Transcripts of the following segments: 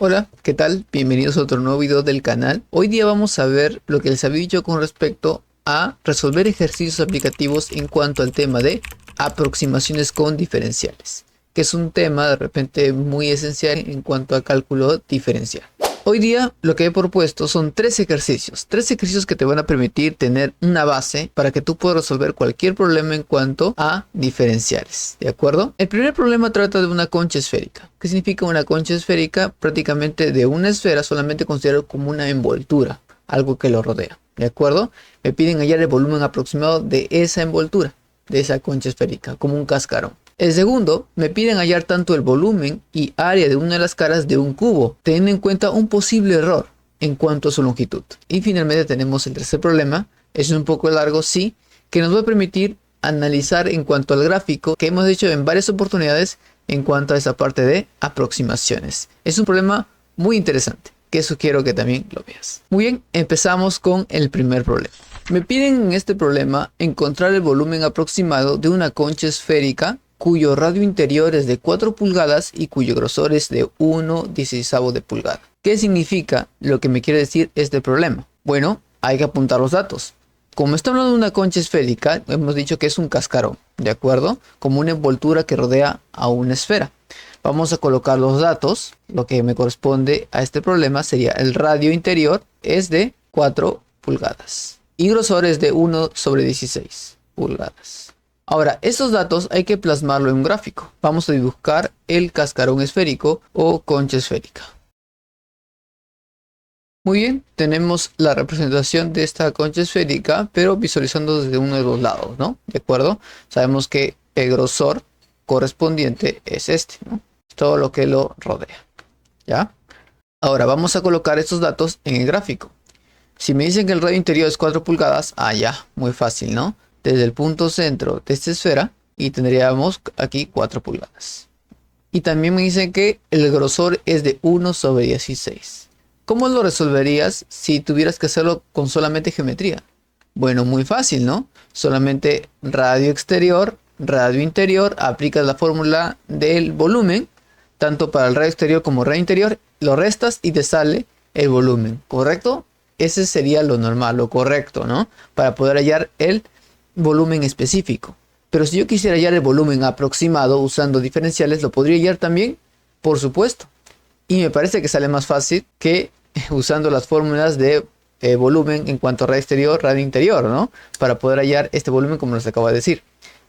Hola, ¿qué tal? Bienvenidos a otro nuevo video del canal. Hoy día vamos a ver lo que les había dicho con respecto a resolver ejercicios aplicativos en cuanto al tema de aproximaciones con diferenciales, que es un tema de repente muy esencial en cuanto a cálculo diferencial. Hoy día lo que he propuesto son tres ejercicios que te van a permitir tener una base para que tú puedas resolver cualquier problema en cuanto a diferenciales, ¿de acuerdo? El primer problema trata de una concha esférica. ¿Qué significa una concha esférica? Prácticamente de una esfera solamente considerado como una envoltura, algo que lo rodea, ¿de acuerdo? Me piden hallar el volumen aproximado de esa envoltura, de esa concha esférica, como un cascarón. El segundo, me piden hallar tanto el volumen y área de una de las caras de un cubo, teniendo en cuenta un posible error en cuanto a su longitud. Y finalmente tenemos el tercer problema, es un poco largo, sí, que nos va a permitir analizar en cuanto al gráfico que hemos hecho en varias oportunidades en cuanto a esa parte de aproximaciones. Es un problema muy interesante, que sugiero que también lo veas. Muy bien, empezamos con el primer problema. Me piden en este problema encontrar el volumen aproximado de una concha esférica cuyo radio interior es de 4 pulgadas y cuyo grosor es de 1/16 de pulgada. ¿Qué significa lo que me quiere decir este problema? Bueno, hay que apuntar los datos. Como está hablando de una concha esférica, hemos dicho que es un cascarón, ¿de acuerdo? Como una envoltura que rodea a una esfera. Vamos a colocar los datos. Lo que me corresponde a este problema sería el radio interior es de 4 pulgadas y grosor es de 1/16 pulgadas. Ahora, estos datos hay que plasmarlo en un gráfico. Vamos a dibujar el cascarón esférico o concha esférica. Muy bien, tenemos la representación de esta concha esférica, pero visualizando desde uno de los lados, ¿no? ¿De acuerdo? Sabemos que el grosor correspondiente es este, ¿no? Todo lo que lo rodea, ¿ya? Ahora vamos a colocar estos datos en el gráfico. Si me dicen que el radio interior es 4 pulgadas, ya, muy fácil, ¿no? Desde el punto centro de esta esfera y tendríamos aquí 4 pulgadas. Y también me dicen que el grosor es de 1/16. ¿Cómo lo resolverías si tuvieras que hacerlo con solamente geometría? Bueno, muy fácil, ¿no? Solamente radio exterior, radio interior, aplicas la fórmula del volumen, tanto para el radio exterior como radio interior, lo restas y te sale el volumen, ¿correcto? Ese sería lo normal, lo correcto, ¿no? Para poder hallar el volumen específico. Pero si yo quisiera hallar el volumen aproximado usando diferenciales, ¿lo podría hallar también? Por supuesto. Y me parece que sale más fácil que usando las fórmulas de volumen en cuanto a radio exterior, radio interior, ¿no? Para poder hallar este volumen como les acabo de decir.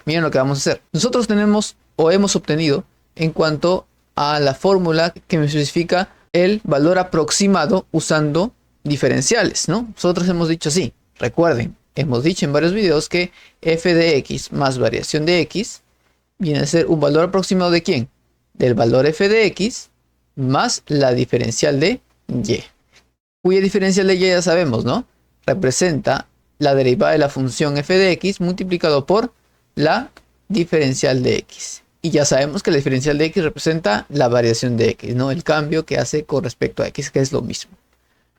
Miren lo que vamos a hacer. Nosotros tenemos o hemos obtenido en cuanto a la fórmula que me especifica el valor aproximado usando diferenciales, ¿no? Nosotros hemos dicho así. Recuerden, hemos dicho en varios videos que f de x más variación de x viene a ser un valor aproximado de ¿quién? Del valor f de x más la diferencial de y. Cuya diferencial de y ya sabemos, ¿no? Representa la derivada de la función f de x multiplicado por la diferencial de x. Y ya sabemos que la diferencial de x representa la variación de x, ¿no? El cambio que hace con respecto a x, que es lo mismo.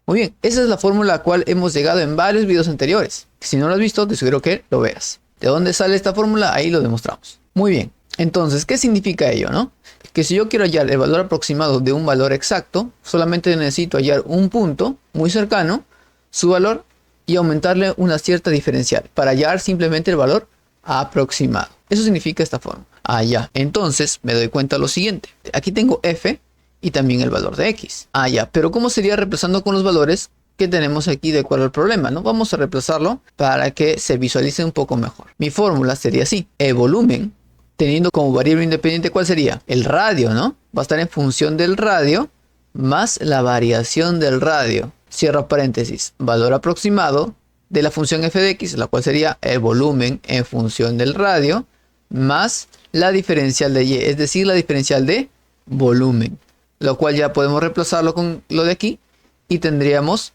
Muy bien, esa es la fórmula a la cual hemos llegado en varios videos anteriores. Si no lo has visto, te sugiero que lo veas. ¿De dónde sale esta fórmula? Ahí lo demostramos. Muy bien, entonces, ¿qué significa ello, no? Que si yo quiero hallar el valor aproximado de un valor exacto, solamente necesito hallar un punto muy cercano, su valor, y aumentarle una cierta diferencial para hallar simplemente el valor aproximado. Eso significa esta fórmula. Ya. Entonces, me doy cuenta de lo siguiente. Aquí tengo f y también el valor de x. Ya, pero ¿cómo sería reemplazando con los valores que tenemos aquí de acuerdo al problema, ¿no? Vamos a reemplazarlo para que se visualice un poco mejor. Mi fórmula sería así. El volumen, teniendo como variable independiente, ¿cuál sería? El radio, ¿no? Va a estar en función del radio más la variación del radio. Cierro paréntesis. Valor aproximado de la función f de x, la cual sería el volumen en función del radio más la diferencial de y, es decir, la diferencial de volumen. Lo cual ya podemos reemplazarlo con lo de aquí y tendríamos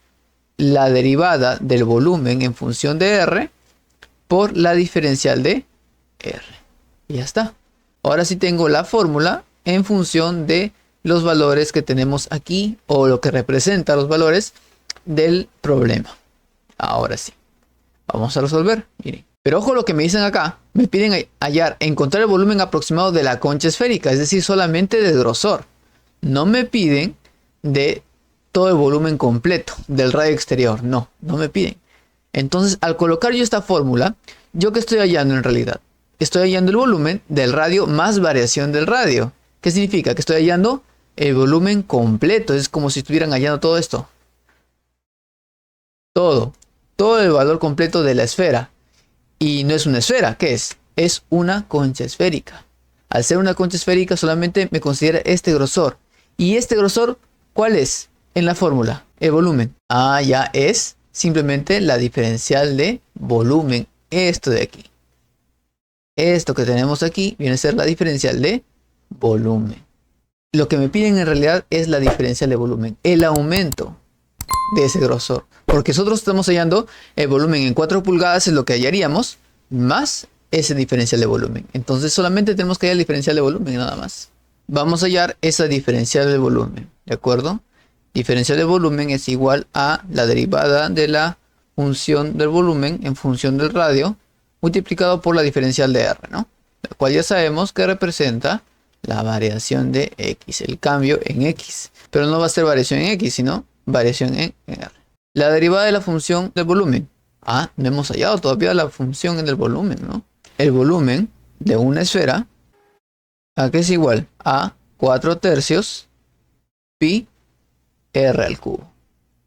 la derivada del volumen en función de r por la diferencial de r. Y ya está. Ahora sí tengo la fórmula en función de los valores que tenemos aquí o lo que representa los valores del problema. Ahora sí. Vamos a resolver. Miren. Pero ojo lo que me dicen acá. Me piden encontrar el volumen aproximado de la concha esférica, es decir, solamente de grosor. No me piden de todo el volumen completo del radio exterior. No me piden. Entonces, al colocar yo esta fórmula, ¿yo qué estoy hallando en realidad? Estoy hallando el volumen del radio más variación del radio. ¿Qué significa? Que estoy hallando el volumen completo. Es como si estuvieran hallando todo esto. Todo el valor completo de la esfera. Y no es una esfera, ¿qué es? Es una concha esférica. Al ser una concha esférica solamente me considera este grosor. ¿Y este grosor cuál es en la fórmula? El volumen. Ah, ya es simplemente la diferencial de volumen. Esto de aquí. Esto que tenemos aquí viene a ser la diferencial de volumen. Lo que me piden en realidad es la diferencial de volumen. El aumento de ese grosor. Porque nosotros estamos hallando el volumen en 4 pulgadas, es lo que hallaríamos, más ese diferencial de volumen. Entonces solamente tenemos que hallar el diferencial de volumen, nada más. Vamos a hallar esa diferencial de volumen, ¿de acuerdo? Diferencial de volumen es igual a la derivada de la función del volumen en función del radio, multiplicado por la diferencial de R, ¿no? La cual ya sabemos que representa la variación de X, el cambio en X. Pero no va a ser variación en X, sino variación en R. La derivada de la función del volumen. Ah, no hemos hallado todavía la función del volumen, ¿no? El volumen de una esfera, ¿a qué es igual? A 4/3 pi R al cubo.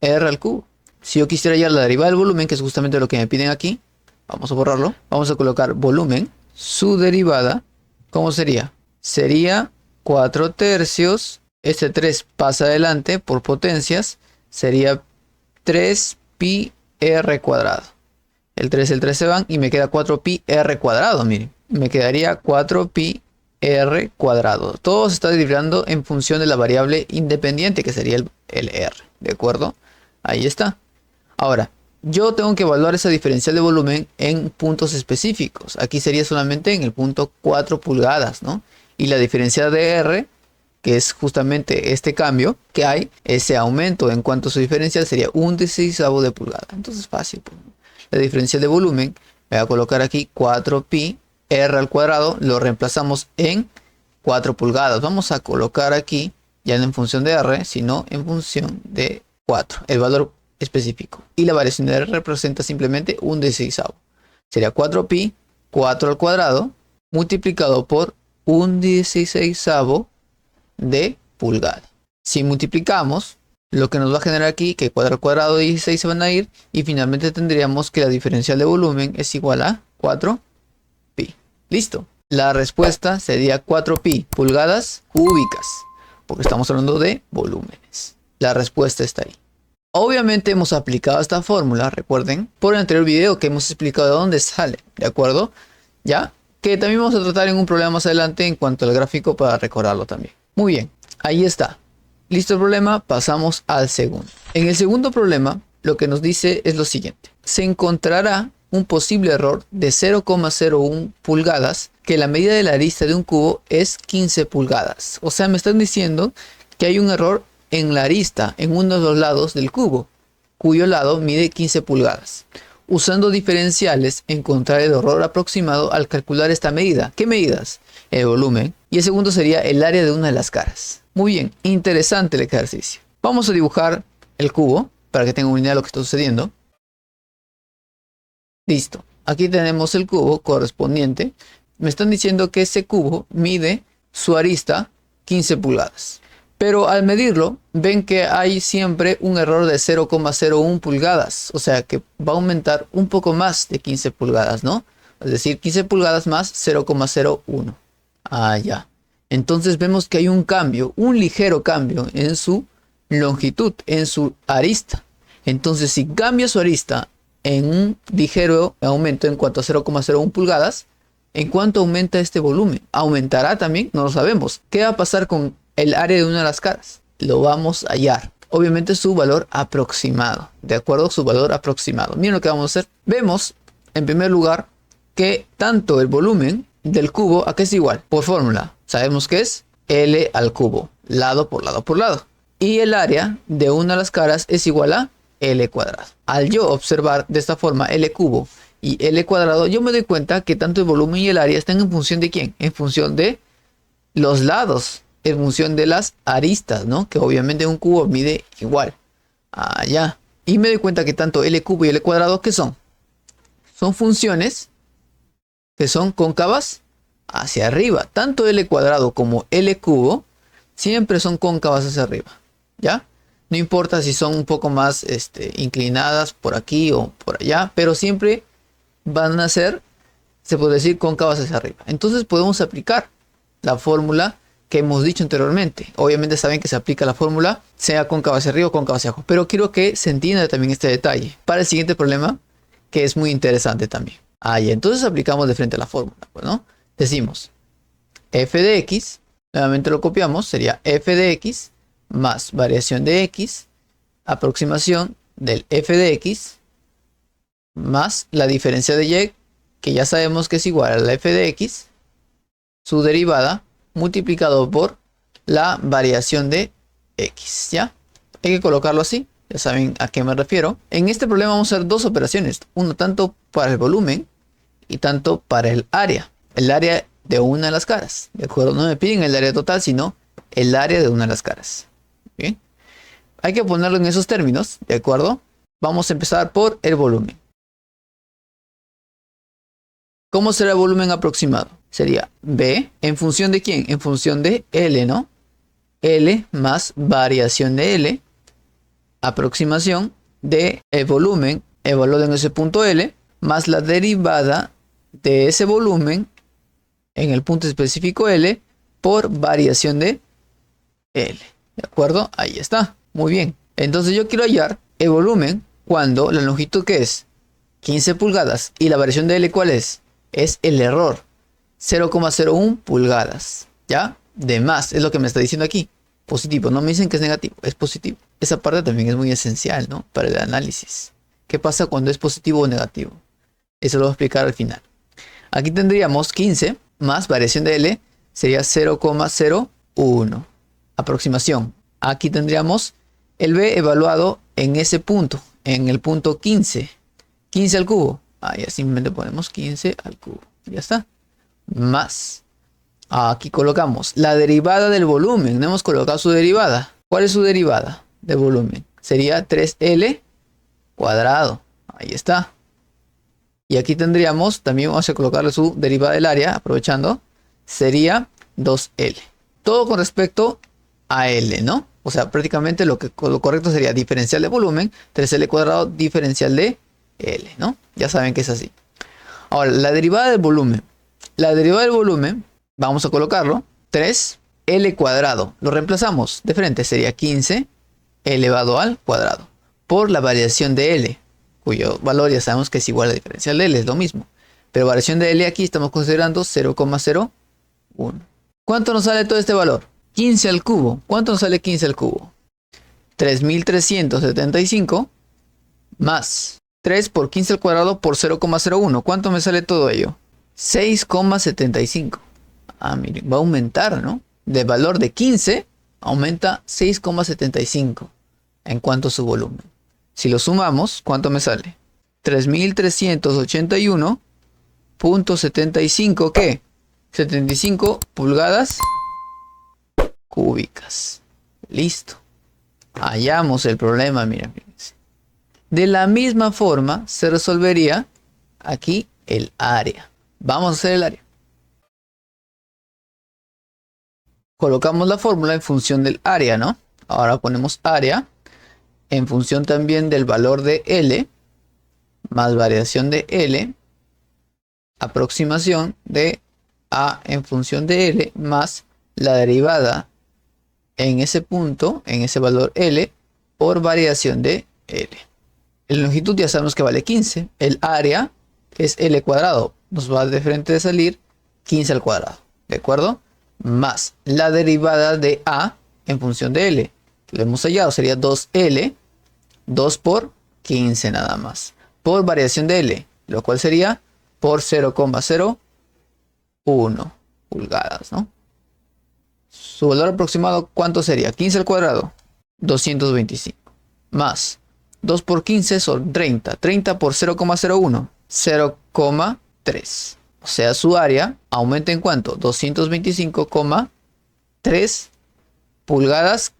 R al cubo. Si yo quisiera hallar la derivada del volumen, que es justamente lo que me piden aquí, vamos a borrarlo. Vamos a colocar volumen, su derivada, ¿cómo sería? Sería 4/3. Este 3 pasa adelante por potencias. Sería 3 pi r cuadrado. El 3 se van y me queda 4 pi r cuadrado. Miren, me quedaría 4 pi r cuadrado. Todo se está derivando en función de la variable independiente, que sería el r. ¿De acuerdo? Ahí está. Ahora, yo tengo que evaluar esa diferencial de volumen en puntos específicos. Aquí sería solamente en el punto 4 pulgadas, ¿no? Y la diferencial de R, que es justamente este cambio que hay, ese aumento en cuanto a su diferencial sería 1/16 de pulgada. Entonces fácil, pues. La diferencial de volumen, voy a colocar aquí 4 pi r al cuadrado, lo reemplazamos en 4 pulgadas. Vamos a colocar aquí, ya no en función de R, sino en función de 4, el valor específico. Y la variación de R representa simplemente 1/16. Sería 4 pi, 4 al cuadrado, multiplicado por 1/16 de pulgada. Si multiplicamos, lo que nos va a generar aquí, que 4 al cuadrado y 16 se van a ir, y finalmente tendríamos que la diferencial de volumen es igual a 4 pi. Listo. La respuesta sería 4 pi pulgadas cúbicas, porque estamos hablando de volúmenes. La respuesta está ahí. Obviamente hemos aplicado esta fórmula, recuerden, por el anterior video que hemos explicado de dónde sale, ¿de acuerdo? Ya, que también vamos a tratar en un problema más adelante en cuanto al gráfico para recordarlo también. Muy bien, ahí está. Listo el problema, pasamos al segundo. En el segundo problema, lo que nos dice es lo siguiente. Se encontrará un posible error de 0,01 pulgadas, que la medida de la arista de un cubo es 15 pulgadas. O sea, me están diciendo que hay un error en la arista, en uno de los lados del cubo, cuyo lado mide 15 pulgadas. Usando diferenciales, encontrar el error aproximado al calcular esta medida. ¿Qué medidas? El volumen. Y el segundo sería el área de una de las caras. Muy bien, interesante el ejercicio. Vamos a dibujar el cubo para que tengan una idea de lo que está sucediendo. Listo. Aquí tenemos el cubo correspondiente. Me están diciendo que ese cubo mide su arista 15 pulgadas. Pero al medirlo, ven que hay siempre un error de 0,01 pulgadas. O sea que va a aumentar un poco más de 15 pulgadas, ¿no? Es decir, 15 pulgadas más 0,01. Ah, ya. Entonces vemos que hay un cambio, un ligero cambio en su longitud, en su arista. Entonces si cambia su arista en un ligero aumento en cuanto a 0,01 pulgadas, ¿en cuánto aumenta este volumen? ¿Aumentará también? No lo sabemos. ¿Qué va a pasar con el área de una de las caras? Lo vamos a hallar. Obviamente su valor aproximado. ¿De acuerdo? Su valor aproximado. Miren lo que vamos a hacer. Vemos, en primer lugar, que tanto el volumen del cubo, ¿a qué es igual? Por fórmula. Sabemos que es L al cubo. Lado por lado por lado. Y el área de una de las caras es igual a L cuadrado. Al yo observar de esta forma L cubo y L cuadrado, yo me doy cuenta que tanto el volumen y el área están en función de ¿quién? En función de los lados en función de las aristas, ¿no? Que obviamente un cubo mide igual. Allá. Y me doy cuenta que tanto L cubo y L cuadrado, ¿qué son? Son funciones que son cóncavas hacia arriba. Tanto L cuadrado como L cubo siempre son cóncavas hacia arriba. ¿Ya? No importa si son un poco más inclinadas por aquí o por allá, pero siempre van a ser, se puede decir, cóncavas hacia arriba. Entonces podemos aplicar la fórmula que hemos dicho anteriormente. Obviamente saben que se aplica la fórmula sea cóncava hacia arriba o cóncava hacia abajo, pero quiero que se entienda también este detalle para el siguiente problema, que es muy interesante también. Y entonces aplicamos de frente a la fórmula, ¿no? Decimos f de x, nuevamente lo copiamos, sería f de x más variación de x, aproximación del f de x, más la diferencia de y, que ya sabemos que es igual a la f de x, su derivada, multiplicado por la variación de x, ¿ya? Hay que colocarlo así, ya saben a qué me refiero. En este problema vamos a hacer dos operaciones, uno tanto para el volumen y tanto para el área de una de las caras, ¿de acuerdo? No me piden el área total, sino el área de una de las caras. Bien, hay que ponerlo en esos términos, ¿de acuerdo? Vamos a empezar por el volumen. ¿Cómo será el volumen aproximado? Sería B, ¿en función de quién? En función de L, ¿no? L más variación de L, aproximación de el volumen evaluado en ese punto L, más la derivada de ese volumen en el punto específico L por variación de L. ¿De acuerdo? Ahí está. Muy bien. Entonces yo quiero hallar el volumen cuando la longitud, que es 15 pulgadas, y la variación de L, ¿cuál es? Es el error. 0,01 pulgadas. ¿Ya? De más. Es lo que me está diciendo aquí. Positivo. No me dicen que es negativo. Es positivo. Esa parte también es muy esencial, ¿no? Para el análisis. ¿Qué pasa cuando es positivo o negativo? Eso lo voy a explicar al final. Aquí tendríamos 15 más variación de L. Sería 0,01. Aproximación. Aquí tendríamos el B evaluado en ese punto. En el punto 15. 15 al cubo. Ya simplemente ponemos 15 al cubo. Ya está. Más. Aquí colocamos la derivada del volumen. No hemos colocado su derivada. ¿Cuál es su derivada del volumen? Sería 3L cuadrado. Ahí está. Y aquí tendríamos, también vamos a colocarle su derivada del área, aprovechando. Sería 2L. Todo con respecto a L, ¿no? O sea, prácticamente lo correcto sería diferencial de volumen, 3L cuadrado, diferencial de L, ¿no? Ya saben que es así. Ahora, la derivada del volumen. La derivada del volumen, vamos a colocarlo, 3L cuadrado. Lo reemplazamos de frente, sería 15 elevado al cuadrado. Por la variación de L, cuyo valor ya sabemos que es igual a la diferencial de L, es lo mismo. Pero variación de L aquí estamos considerando 0,01. ¿Cuánto nos sale todo este valor? 15 al cubo. ¿Cuánto nos sale 15 al cubo? 3375 más 3 por 15 al cuadrado por 0,01. ¿Cuánto me sale todo ello? 6,75. Miren, va a aumentar, ¿no? De valor de 15 aumenta 6,75 en cuanto a su volumen. Si lo sumamos, ¿cuánto me sale? 3381.75, ¿qué? 75 pulgadas cúbicas. Listo. Hallamos el problema, miren. De la misma forma se resolvería aquí el área. Vamos a hacer el área. Colocamos la fórmula en función del área, ¿no? Ahora ponemos área en función también del valor de L más variación de L, aproximación de A en función de L más la derivada en ese punto, en ese valor L, por variación de L. La longitud ya sabemos que vale 15. El área es L cuadrado. Nos va de frente de salir 15 al cuadrado. ¿De acuerdo? Más la derivada de A en función de L. Lo hemos hallado. Sería 2L. 2 por 15 nada más. Por variación de L. Lo cual sería por 0,01 pulgadas, ¿no? Su valor aproximado, ¿cuánto sería? 15 al cuadrado, 225. Más 2 por 15 son 30. 30 por 0,01, 0,3. O sea, su área aumenta en cuánto? 225,3 pulgadas,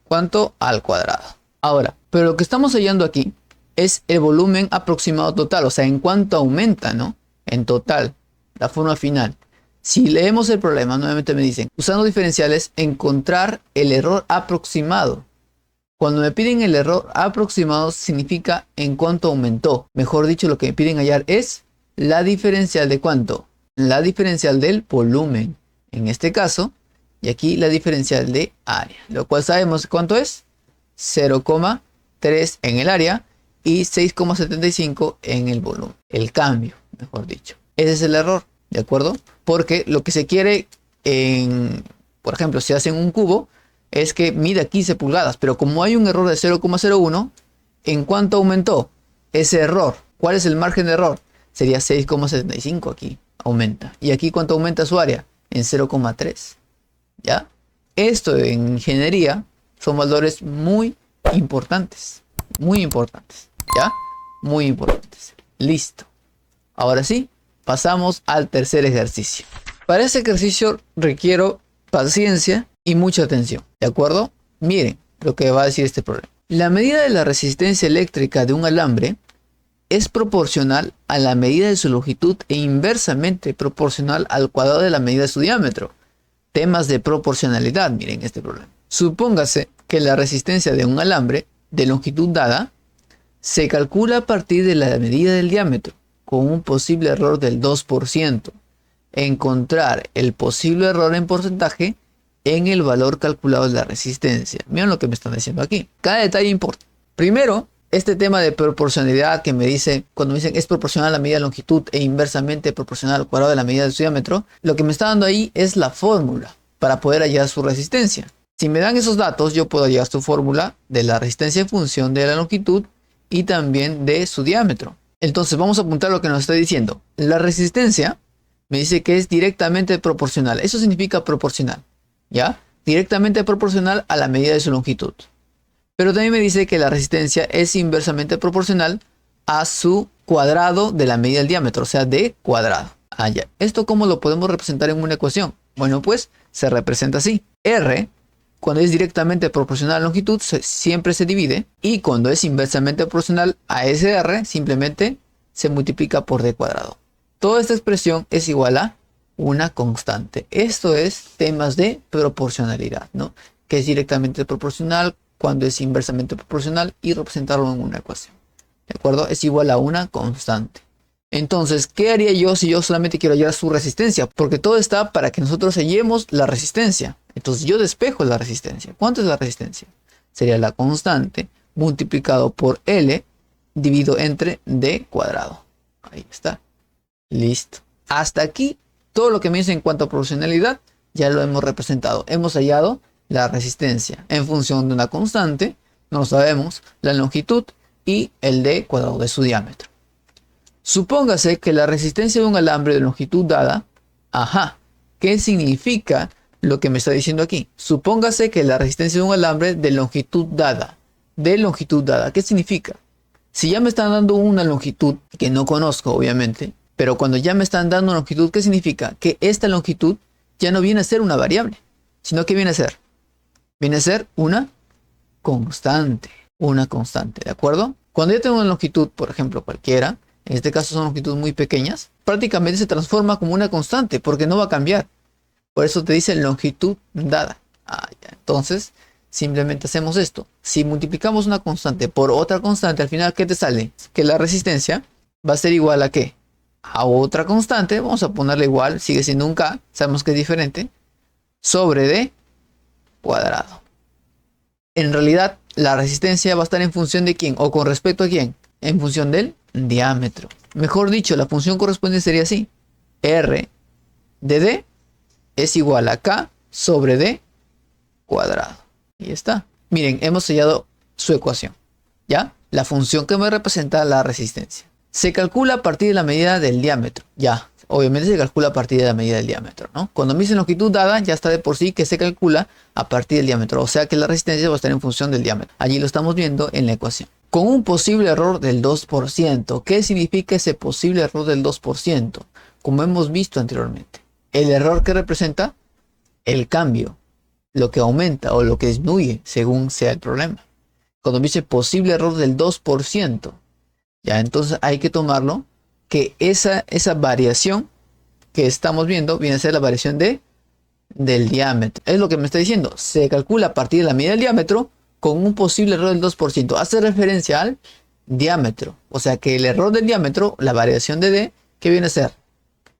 ¿cuánto? Al cuadrado. Ahora, pero lo que estamos hallando aquí es el volumen aproximado total, o sea, en cuánto aumenta, ¿no? En total, la forma final. Si leemos el problema, nuevamente me dicen, usando diferenciales, encontrar el error aproximado. Cuando me piden el error aproximado, significa en cuánto aumentó. Mejor dicho, lo que me piden hallar es la diferencial de cuánto. La diferencial del volumen, en este caso, y aquí la diferencial de área, lo cual sabemos cuánto es 0,3 en el área y 6,75 en el volumen, el cambio, mejor dicho. Ese es el error, ¿de acuerdo? Porque lo que se quiere por ejemplo, si hacen un cubo, es que mida 15 pulgadas, pero como hay un error de 0,01, ¿en cuánto aumentó ese error? ¿Cuál es el margen de error? Sería 6,75 aquí, aumenta. ¿Y aquí cuánto aumenta su área? En 0,3. ¿Ya? Esto en ingeniería son valores muy importantes. Muy importantes. ¿Ya? Muy importantes. Listo. Ahora sí, pasamos al tercer ejercicio. Para este ejercicio requiero paciencia y mucha atención. ¿De acuerdo? Miren lo que va a decir este problema. La medida de la resistencia eléctrica de un alambre es proporcional a la medida de su longitud e inversamente proporcional al cuadrado de la medida de su diámetro. Temas de proporcionalidad, miren este problema. Supóngase que la resistencia de un alambre de longitud dada se calcula a partir de la medida del diámetro con un posible error del 2%. Encontrar el posible error en porcentaje en el valor calculado de la resistencia. Miren lo que me están diciendo aquí. Cada detalle importa. Primero, este tema de proporcionalidad que me dice, cuando me dicen es proporcional a la medida de longitud e inversamente proporcional al cuadrado de la medida de su diámetro, lo que me está dando ahí es la fórmula para poder hallar su resistencia. Si me dan esos datos, yo puedo hallar su fórmula de la resistencia en función de la longitud y también de su diámetro. Entonces vamos a apuntar lo que nos está diciendo. La resistencia me dice que es directamente proporcional. Eso significa proporcional, ¿ya? Directamente proporcional a la medida de su longitud. Pero también me dice que la resistencia es inversamente proporcional a su cuadrado de la medida del diámetro, o sea, d cuadrado. Ya. ¿Esto cómo lo podemos representar en una ecuación? Bueno, pues se representa así. R, cuando es directamente proporcional a la longitud, siempre se divide. Y cuando es inversamente proporcional a ese R, simplemente se multiplica por d cuadrado. Toda esta expresión es igual a una constante. Esto es temas de proporcionalidad, ¿no? Que es directamente proporcional cuando es inversamente proporcional y representarlo en una ecuación. ¿De acuerdo? Es igual a una constante. Entonces, ¿qué haría yo si yo solamente quiero hallar su resistencia? Porque todo está para que nosotros hallemos la resistencia. Entonces yo despejo la resistencia. ¿Cuánto es la resistencia? Sería la constante multiplicado por L dividido entre D cuadrado. Ahí está. Listo. Hasta aquí todo lo que me dice en cuanto a proporcionalidad ya lo hemos representado. Hemos hallado la resistencia en función de una constante, no lo sabemos, la longitud y el d cuadrado de su diámetro. Supóngase que la resistencia de un alambre de longitud dada, ¿qué significa lo que me está diciendo aquí? Supóngase que la resistencia de un alambre de longitud dada, ¿qué significa? Si ya me están dando una longitud que no conozco, obviamente, pero cuando ya me están dando una longitud, ¿qué significa? Que esta longitud ya no viene a ser una variable, sino que viene a ser una constante, ¿de acuerdo? Cuando yo tengo una longitud, por ejemplo, cualquiera, en este caso son longitudes muy pequeñas, prácticamente se transforma como una constante porque no va a cambiar. Por eso te dice longitud dada. Entonces, simplemente hacemos esto. Si multiplicamos una constante por otra constante, al final, ¿qué te sale? Que la resistencia va a ser igual a ¿qué? A otra constante, vamos a ponerle igual, sigue siendo un K, sabemos que es diferente, sobre D cuadrado. En realidad, la resistencia va a estar en función de quién, o con respecto a quién, en función del diámetro. Mejor dicho, la función correspondiente sería así. R de D es igual a K sobre D cuadrado. Y está. Miren, hemos hallado su ecuación. ¿Ya? La función que me representa la resistencia. Se calcula a partir de la medida del diámetro. Ya, obviamente se calcula a partir de la medida del diámetro, ¿no? Cuando me dicen longitud dada, ya está de por sí que se calcula a partir del diámetro. O sea que la resistencia va a estar en función del diámetro. Allí lo estamos viendo en la ecuación. Con un posible error del 2%. ¿Qué significa ese posible error del 2%? Como hemos visto anteriormente. El error que representa el cambio lo que aumenta o lo que disminuye según sea el problema. Cuando dice posible error del 2%, ya entonces hay que tomarlo que esa variación que estamos viendo viene a ser la variación del diámetro. Es lo que me está diciendo. Se calcula a partir de la medida del diámetro con un posible error del 2%. Hace referencia al diámetro. O sea que el error del diámetro, la variación de D, ¿qué viene a ser?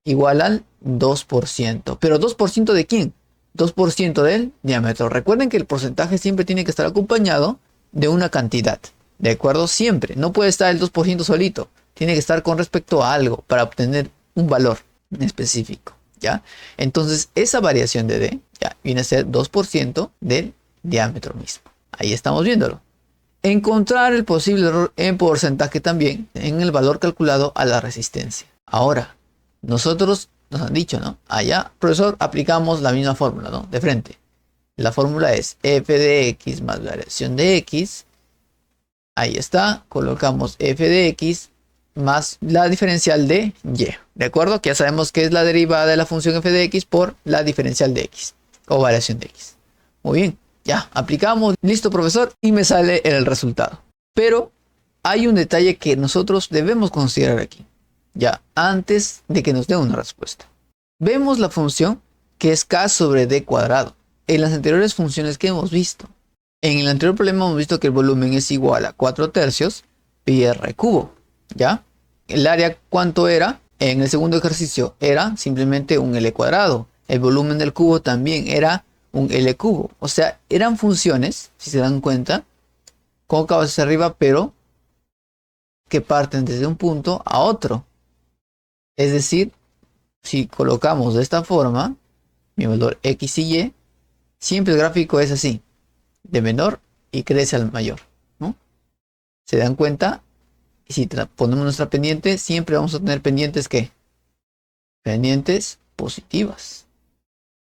Igual al 2%. ¿Pero 2% de quién? 2% del diámetro. Recuerden que el porcentaje siempre tiene que estar acompañado de una cantidad. ¿De acuerdo? Siempre. No puede estar el 2% solito. Tiene que estar con respecto a algo para obtener un valor específico. ¿Ya? Entonces, esa variación de D ya viene a ser 2% del diámetro mismo. Ahí estamos viéndolo. Encontrar el posible error en porcentaje también en el valor calculado a la resistencia. Ahora, nosotros nos han dicho, ¿no? Allá, profesor, aplicamos la misma fórmula, ¿no? De frente. La fórmula es f de x más variación de x. Ahí está. Colocamos f de x más la diferencial de y. ¿De acuerdo? Que ya sabemos que es la derivada de la función f de x por la diferencial de x. O variación de x. Muy bien. Ya, aplicamos. Listo, profesor. Y me sale el resultado. Pero hay un detalle que nosotros debemos considerar aquí. Ya, antes de que nos dé una respuesta. Vemos la función que es k sobre d cuadrado. En las anteriores funciones que hemos visto. En el anterior problema hemos visto que el volumen es igual a 4/3 pi r cubo. ¿Ya? El área, ¿cuánto era? En el segundo ejercicio era simplemente un L cuadrado. El volumen del cubo también era un L cubo. O sea, eran funciones, si se dan cuenta, cóncavas hacia arriba, pero que parten desde un punto a otro. Es decir, si colocamos de esta forma, mi valor X y Y, siempre el gráfico es así, de menor y crece al mayor, ¿no? ¿Se dan cuenta? Y si ponemos nuestra pendiente, siempre vamos a tener pendientes ¿qué? Pendientes positivas.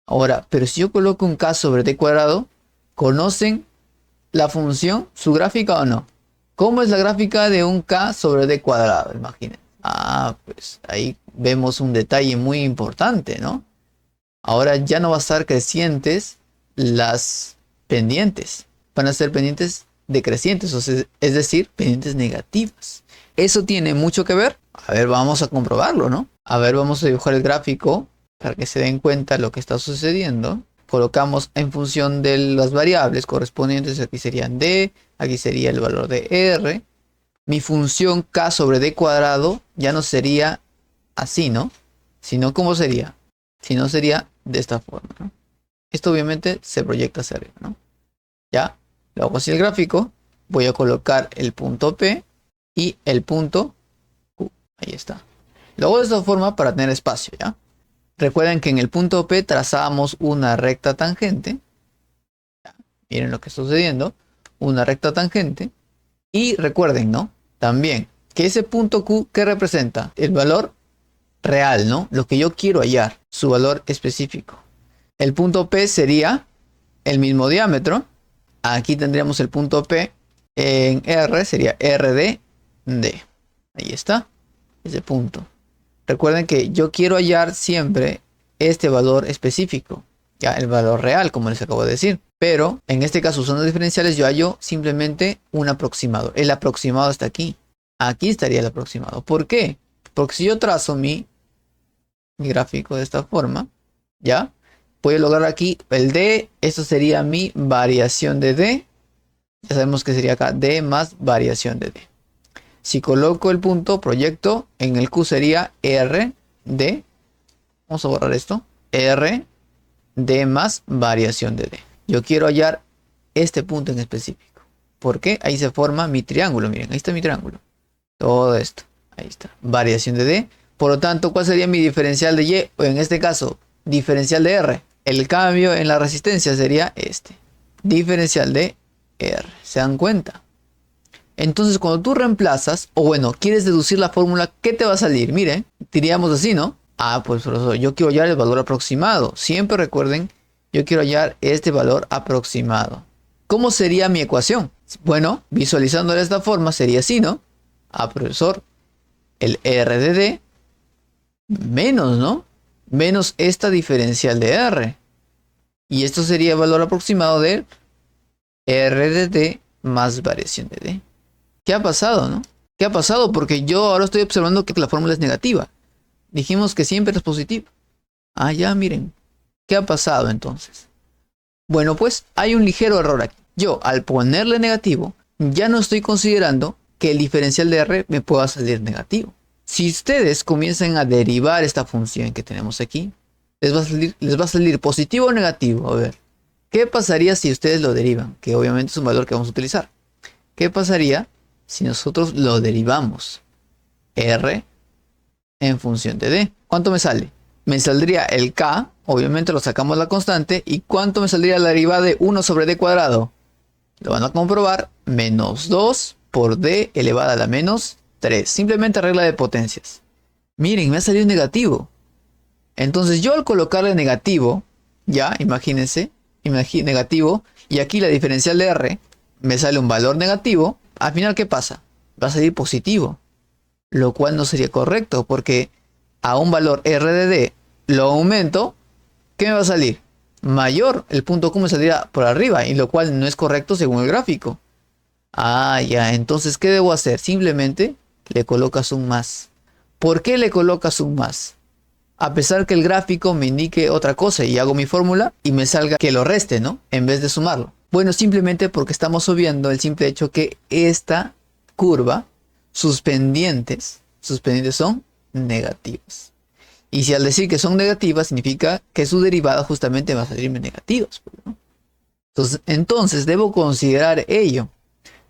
Ahora, pero si yo coloco un k sobre d cuadrado, ¿conocen la función, su gráfica o no? ¿Cómo es la gráfica de un k sobre d cuadrado? Imaginen. Ah, pues ahí vemos un detalle muy importante, ¿no? Ahora ya no va a estar crecientes las pendientes. Van a ser pendientes decrecientes, o sea, es decir, pendientes negativas. ¿Eso tiene mucho que ver? A ver, vamos a comprobarlo, ¿no? A ver, vamos a dibujar el gráfico para que se den cuenta lo que está sucediendo. Colocamos en función de las variables correspondientes, aquí serían d, aquí sería el valor de r. Mi función k sobre d cuadrado ya no sería así, ¿no? Sino, ¿cómo sería? Si no, sería de esta forma, ¿no? Esto obviamente se proyecta hacia arriba, ¿no? Ya, lo hago así el gráfico. Voy a colocar el punto P y el punto Q. Ahí está. Lo hago de esta forma para tener espacio, ¿ya? Recuerden que en el punto P trazamos una recta tangente. Ya, miren lo que está sucediendo. Una recta tangente. Y recuerden, ¿no? También que ese punto Q, ¿qué representa? El valor real, ¿no? Lo que yo quiero hallar, su valor específico. El punto P sería el mismo diámetro. Aquí tendríamos el punto P en R, sería R de D. Ahí está, ese punto. Recuerden que yo quiero hallar siempre este valor específico, ya el valor real, como les acabo de decir. Pero en este caso, usando diferenciales, yo hallo simplemente un aproximado. El aproximado está aquí. Aquí estaría el aproximado. ¿Por qué? Porque si yo trazo mi gráfico de esta forma, ya voy a lograr aquí el D. Esto sería mi variación de D. Ya sabemos que sería acá D más variación de D. Si coloco el punto, proyecto, en el Q sería R D. Vamos a borrar esto. R D más variación de D. Yo quiero hallar este punto en específico. ¿Por qué? Ahí se forma mi triángulo. Miren, ahí está mi triángulo. Todo esto. Ahí está. Variación de D. Por lo tanto, ¿cuál sería mi diferencial de Y? O en este caso, diferencial de R. El cambio en la resistencia sería este. Diferencial de R. ¿Se dan cuenta? Entonces, cuando tú reemplazas, o bueno, quieres deducir la fórmula, ¿qué te va a salir? Miren, diríamos así, ¿no? Ah, pues profesor, yo quiero hallar el valor aproximado. Siempre recuerden, yo quiero hallar este valor aproximado. ¿Cómo sería mi ecuación? Bueno, visualizándola de esta forma, sería así, ¿no? Ah, profesor, el R de D menos, ¿no? Menos esta diferencial de R. Y esto sería el valor aproximado de R de D más variación de D. ¿Qué ha pasado, no? ¿Qué ha pasado? Porque yo ahora estoy observando que la fórmula es negativa. Dijimos que siempre es positiva. Ah, ya, miren. ¿Qué ha pasado entonces? Bueno, pues hay un ligero error aquí. Yo, al ponerle negativo, ya no estoy considerando que el diferencial de R me pueda salir negativo. Si ustedes comienzan a derivar esta función que tenemos aquí, les va a salir positivo o negativo. A ver, ¿qué pasaría si ustedes lo derivan? Que obviamente es un valor que vamos a utilizar. ¿Qué pasaría si nosotros lo derivamos? R en función de D. ¿Cuánto me sale? Me saldría el K, obviamente lo sacamos la constante. ¿Y cuánto me saldría la derivada de 1 sobre D cuadrado? Lo van a comprobar. Menos 2 por D elevada a la menos 3. Simplemente regla de potencias. Miren, me ha salido negativo. Entonces yo al colocarle negativo, ya, imagínense, negativo, y aquí la diferencial de R me sale un valor negativo, al final ¿qué pasa? Va a salir positivo, lo cual no sería correcto, porque a un valor R de D lo aumento, ¿qué me va a salir? Mayor, el punto Q me saldría por arriba, y lo cual no es correcto según el gráfico. Ah, ya, entonces ¿qué debo hacer? Simplemente le colocas un más. ¿Por qué le colocas un más? A pesar que el gráfico me indique otra cosa y hago mi fórmula y me salga que lo reste, ¿no? En vez de sumarlo. Bueno, simplemente porque estamos obviando el simple hecho que esta curva, sus pendientes son negativas. Y si al decir que son negativas, significa que su derivada justamente va a salirme negativas, ¿no? Entonces debo considerar ello.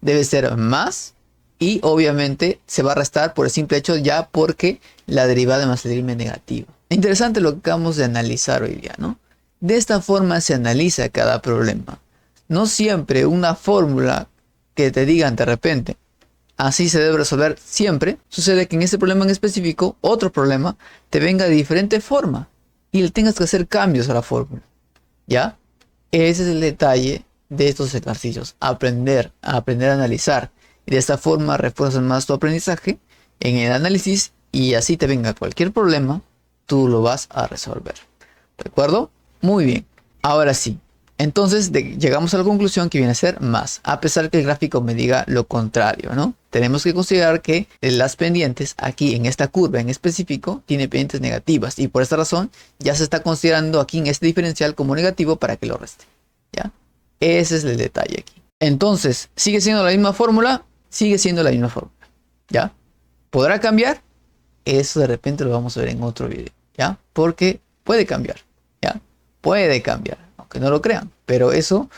Debe ser más y obviamente se va a restar por el simple hecho ya porque la derivada va a salirme negativa. Interesante lo que acabamos de analizar hoy día, ¿no? De esta forma se analiza cada problema. No siempre una fórmula que te digan de repente, así se debe resolver siempre. Sucede que en este problema en específico, otro problema te venga de diferente forma y le tengas que hacer cambios a la fórmula, ¿ya? Ese es el detalle de estos ejercicios. Aprender a analizar. Y de esta forma refuerzas más tu aprendizaje en el análisis y así te venga cualquier problema, tú lo vas a resolver. ¿De acuerdo? Muy bien. Ahora sí. Entonces llegamos a la conclusión que viene a ser más, a pesar que el gráfico me diga lo contrario, ¿no? Tenemos que considerar que las pendientes aquí en esta curva en específico tiene pendientes negativas y por esta razón ya se está considerando aquí en este diferencial como negativo para que lo reste, ¿ya? Ese es el detalle aquí. Entonces, ¿sigue siendo la misma fórmula? Sigue siendo la misma fórmula, ¿ya? ¿Podrá cambiar? Eso de repente lo vamos a ver en otro video, ¿ya? Porque puede cambiar, ¿ya? Puede cambiar, aunque no lo crean. Pero eso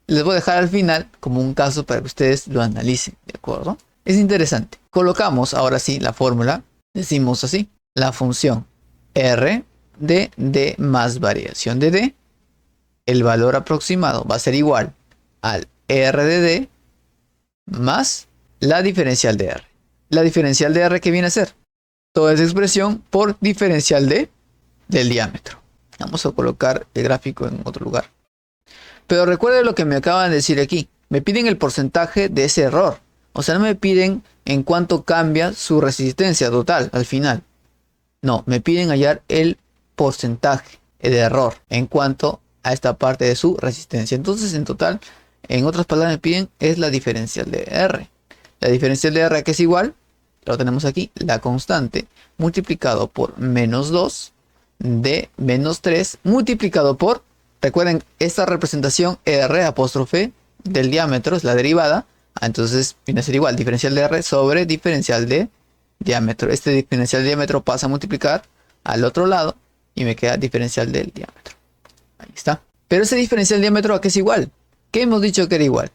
les voy a dejar al final como un caso para que ustedes lo analicen, ¿de acuerdo? Es interesante. Colocamos ahora sí la fórmula. Decimos así. La función R de D más variación de D. El valor aproximado va a ser igual al R de D más la diferencial de R. La diferencial de R, ¿qué viene a ser? Toda esa expresión por diferencial del diámetro. Vamos a colocar el gráfico en otro lugar. Pero recuerden lo que me acaban de decir aquí. Me piden el porcentaje de ese error. O sea, no me piden en cuánto cambia su resistencia total al final. No, me piden hallar el porcentaje de error en cuanto a esta parte de su resistencia. Entonces, en total, en otras palabras, me piden es la diferencial de R. La diferencial de R, que es igual, lo tenemos aquí, la constante multiplicado por menos 2 de menos 3 multiplicado por, recuerden, esta representación R apóstrofe del diámetro es la derivada. Entonces viene a ser igual, diferencial de R sobre diferencial de diámetro. Este diferencial de diámetro pasa a multiplicar al otro lado y me queda diferencial del diámetro. Ahí está. Pero ese diferencial de diámetro, ¿a qué es igual? ¿Qué hemos dicho que era igual?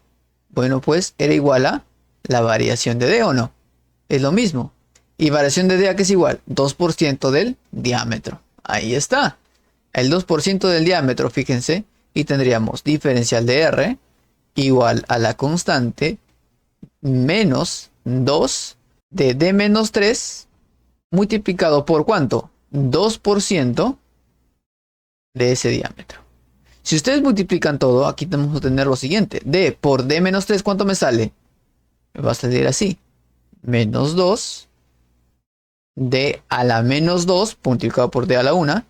Bueno, pues era igual a la variación de D, ¿o no? Es lo mismo. ¿Y variación de D a qué es igual? 2% del diámetro. Ahí está. El 2% del diámetro, fíjense. Y tendríamos diferencial de R igual a la constante menos 2 de D menos 3 multiplicado por ¿cuánto? 2% de ese diámetro. Si ustedes multiplican todo, aquí vamos a tener lo siguiente. D por D menos 3, ¿cuánto me sale? Me va a salir así. Menos 2 D a la menos 2 multiplicado por D a la 1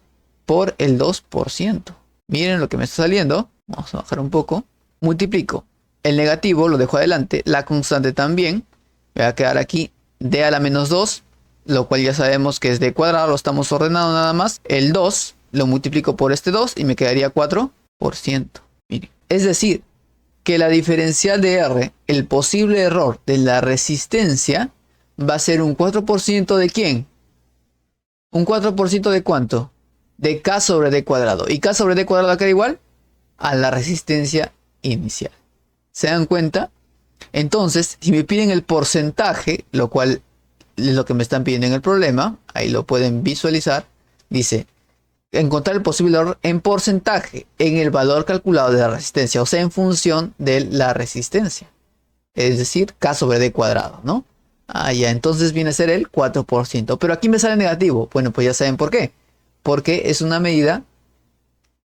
por el 2%. Miren lo que me está saliendo. Vamos a bajar un poco. Multiplico. El negativo lo dejo adelante. La constante también. Me va a quedar aquí d a la menos 2. Lo cual ya sabemos que es d cuadrado. Lo estamos ordenando nada más. El 2 lo multiplico por este 2 y me quedaría 4%. Miren. Es decir, que la diferencial de R, el posible error de la resistencia, va a ser un 4% de ¿quién? ¿Un 4% de cuánto? De K sobre D cuadrado. ¿Y K sobre D cuadrado acá igual? A la resistencia inicial. ¿Se dan cuenta? Entonces, si me piden el porcentaje, lo cual es lo que me están pidiendo en el problema, ahí lo pueden visualizar, dice, encontrar el posible error en porcentaje en el valor calculado de la resistencia, o sea, en función de la resistencia. Es decir, K sobre D cuadrado, ¿no? Ah, ya, entonces viene a ser el 4%. Pero aquí me sale negativo. Bueno, pues ya saben por qué. Porque es una medida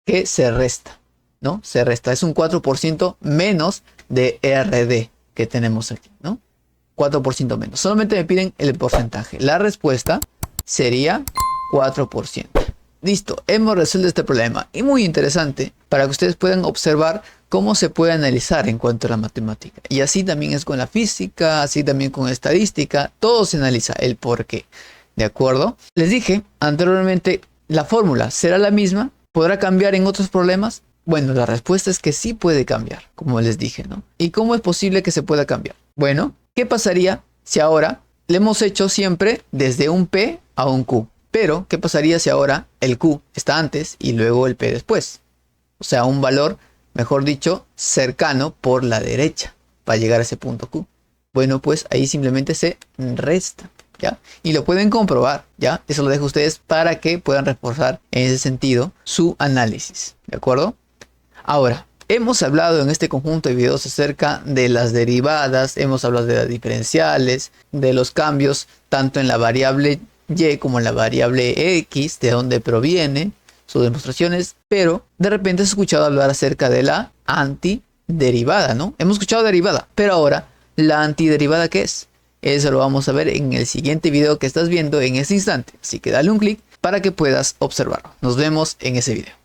que se resta, ¿no? Se resta. Es un 4% menos de RD que tenemos aquí, ¿no? 4% menos. Solamente me piden el porcentaje. La respuesta sería 4%. Listo, hemos resuelto este problema. Y muy interesante para que ustedes puedan observar cómo se puede analizar en cuanto a la matemática. Y así también es con la física, así también con estadística. Todo se analiza, el por qué. ¿De acuerdo? Les dije anteriormente, la fórmula será la misma. ¿Podrá cambiar en otros problemas? Bueno, la respuesta es que sí puede cambiar, como les dije, ¿no? ¿Y cómo es posible que se pueda cambiar? Bueno, ¿qué pasaría si ahora le hemos hecho siempre desde un P a un Q? Pero, ¿qué pasaría si ahora el Q está antes y luego el P después? O sea, un valor, mejor dicho, cercano por la derecha para llegar a ese punto Q. Bueno, pues ahí simplemente se resta, ¿ya? Y lo pueden comprobar, ¿ya? Eso lo dejo a ustedes para que puedan reforzar en ese sentido su análisis, ¿de acuerdo? Ahora, hemos hablado en este conjunto de videos acerca de las derivadas, hemos hablado de las diferenciales, de los cambios tanto en la variable y como en la variable x, de dónde proviene sus demostraciones, pero de repente has escuchado hablar acerca de la antiderivada, ¿no? Hemos escuchado derivada, pero ahora, ¿la antiderivada qué es? Eso lo vamos a ver en el siguiente video que estás viendo en este instante, así que dale un clic para que puedas observarlo. Nos vemos en ese video.